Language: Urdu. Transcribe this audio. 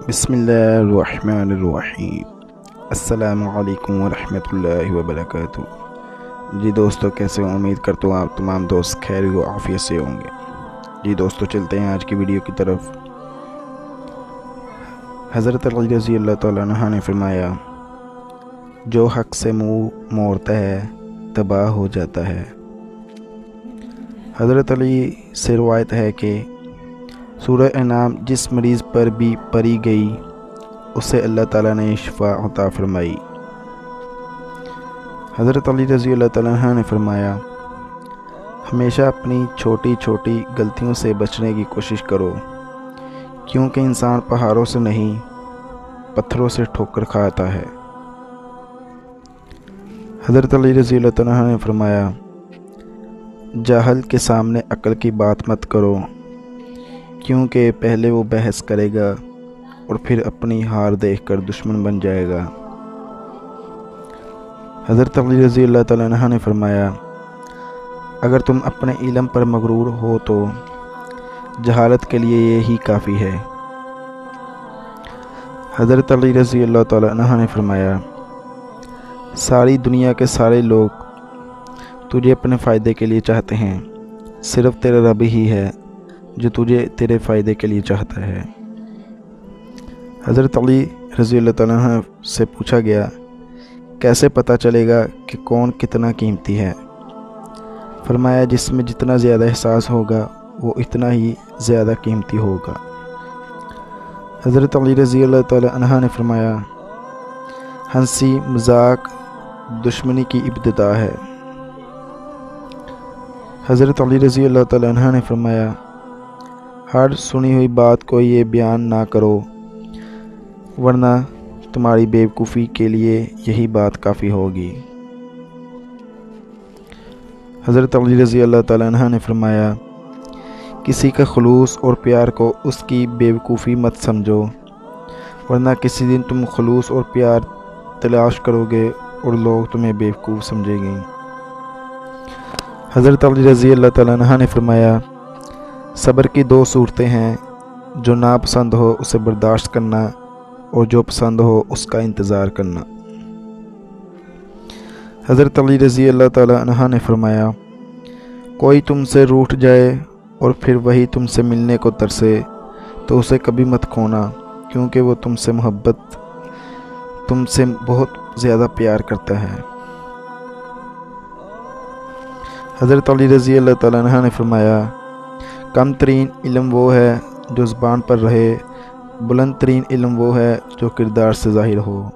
بسم اللہ الرحمن الرحیم۔ السلام علیکم ورحمۃ اللہ وبرکاتہ۔ جی دوستو، کیسے ہوں؟ امید کرتا ہوں آپ تمام دوست خیر و عافیت سے ہوں گے۔ جی دوستو، چلتے ہیں آج کی ویڈیو کی طرف۔ حضرت علی رضی اللہ تعالیٰ عنہ نے فرمایا، جو حق سے منہ موڑتا ہے تباہ ہو جاتا ہے۔ حضرت علی سے روایت ہے کہ سورہ انعام جس مریض پر بھی پڑھی گئی اسے اللہ تعالیٰ نے شفا عطا فرمائی۔ حضرت علی رضی اللہ تعالیٰ عنہ نے فرمایا، ہمیشہ اپنی چھوٹی چھوٹی غلطیوں سے بچنے کی کوشش کرو، کیونکہ انسان پہاڑوں سے نہیں پتھروں سے ٹھوکر کھاتا ہے۔ حضرت علی رضی اللہ تعالیٰ عنہ نے فرمایا، جاہل کے سامنے عقل کی بات مت کرو، کیونکہ پہلے وہ بحث کرے گا اور پھر اپنی ہار دیکھ کر دشمن بن جائے گا۔ حضرت علی رضی اللہ تعالیٰ عنہ نے فرمایا، اگر تم اپنے علم پر مغرور ہو تو جہالت کے لیے یہی کافی ہے۔ حضرت علی رضی اللہ تعالیٰ عنہ نے فرمایا، ساری دنیا کے سارے لوگ تجھے اپنے فائدے کے لیے چاہتے ہیں، صرف تیرا رب ہی ہے جو تجھے تیرے فائدے کے لیے چاہتا ہے۔ حضرت علی رضی اللہ تعالیٰ عنہ سے پوچھا گیا، کیسے پتہ چلے گا کہ کون کتنا قیمتی ہے؟ فرمایا، جس میں جتنا زیادہ احساس ہوگا وہ اتنا ہی زیادہ قیمتی ہوگا۔ حضرت علی رضی اللہ تعالیٰ عنہ نے فرمایا، ہنسی مذاق دشمنی کی ابتدا ہے۔ حضرت علی رضی اللہ تعالیٰ عنہ نے فرمایا، ہر سنی ہوئی بات کو یہ بیان نہ کرو، ورنہ تمہاری بیوقوفی کے لیے یہی بات کافی ہوگی۔ حضرت علی رضی اللہ تعالیٰ عنہ نے فرمایا، کسی کا خلوص اور پیار کو اس کی بیوقوفی مت سمجھو، ورنہ کسی دن تم خلوص اور پیار تلاش کرو گے اور لوگ تمہیں بیوقوف سمجھیں گے۔ حضرت علی رضی اللہ تعالیٰ عنہ نے فرمایا، صبر کی دو صورتیں ہیں، جو ناپسند ہو اسے برداشت کرنا اور جو پسند ہو اس کا انتظار کرنا۔ حضرت علی رضی اللہ تعالیٰ عنہ نے فرمایا، کوئی تم سے روٹھ جائے اور پھر وہی تم سے ملنے کو ترسے تو اسے کبھی مت کھونا، کیونکہ وہ تم سے بہت زیادہ پیار کرتا ہے۔ حضرت علی رضی اللہ تعالیٰ عنہ نے فرمایا، کم ترین علم وہ ہے جو زبان پر رہے، بلند ترین علم وہ ہے جو کردار سے ظاہر ہو۔